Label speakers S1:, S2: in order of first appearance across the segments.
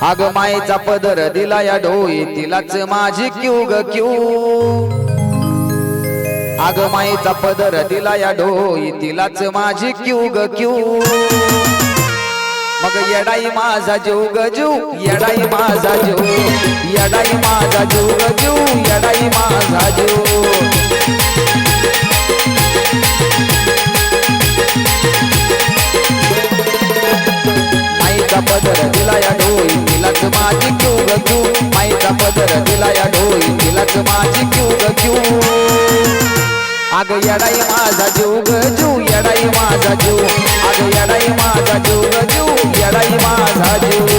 S1: अग मायेचा पदर दिला या डोई तिलाच माझी क्यू ग क्यू अग मायेचा पदर दिला या डोई तिलाच माझी क्यू ग क्यू मग येडाई माझा जीव ग जीव येडाई माझा जीव येडाई माझा जीव ग जीव येडाई माझा जीव माईचा पदर दिला या डोई तिलाच माझी क्यू ग क्यू माईचा पदर दिला या डोई तिलाच माझी क्यू ग क्यू अग येडाई माझा जीव ग जीव येडाई माझा जीव अग येडाई माझा जीव ग जीव येडाई माझा जीव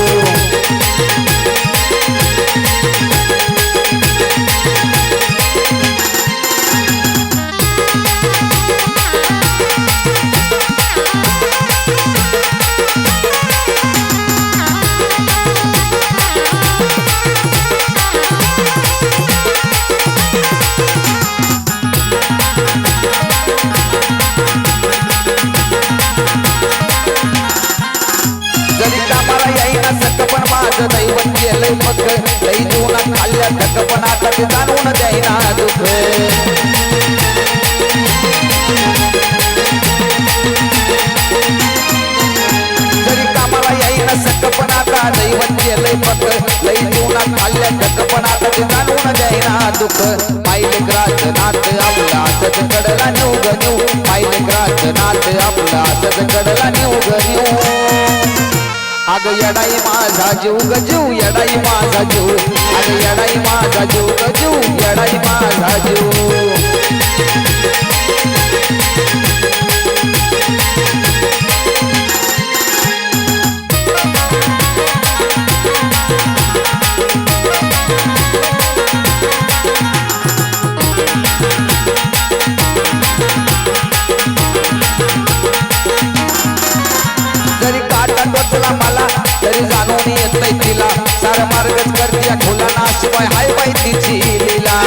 S1: पण माझं दैवत गेलंय मग लई जीवनात खाल्ल्या थकपणात ते जाणून द्यायना दुःख जरी कामाला येईना सकपण आता दैवत गेलंय मग लई जीवनात खाल्ल्या थकपणात ते जाणून द्यायना दुःख पाहिले ग्रास नात आपला असत कडला नेऊ ग नेऊ पाहिले ग्रास नात आपला असत कडला नेऊ ग नेऊ अग येडाई माझा जीव ग जीव येडाई माझा जीव अग येडाई माझा जीव ग जीव येडाई माझा जीव मला तरी जाणून येत नाही तिला सारा मार्गच करत्या खुलाना शिवाय हाय बाई तिची लीला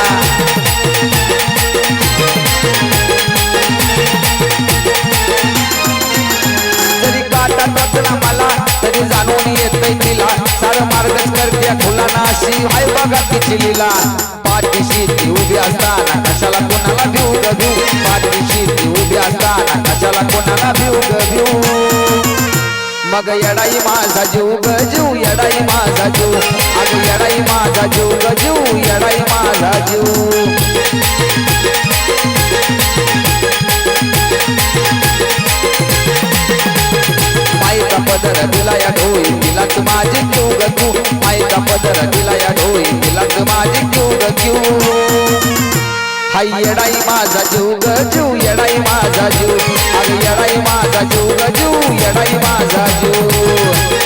S1: तरी काटा टोचला मला तरी जाणून येत नाही तिला सारा मार्गच करत्या खुलाना शिवाय बघा तिची लीला पाठीशी ती उभी असताना कशाला कोणाला भिऊ ग भिऊ पाठीशी ती उभी असताना कशाला कोणाला भिऊ ग भिऊ मग येडाई माझा जीव ग जीव येडाई माझा जीव अग येडाई माझा जीव ग जीव येडाई माझा जीव माईचा पदर दिला या डोई तिलाच माझी क्यू ग क्यू माईचा पदर दिला या डोई तिलाच माझी क्यू ग क्यू हाय येडाई माझा जीव ग जीव येडाई माझा जीव अग येडाई माझा जीव ग जीव येडाई माझा जीव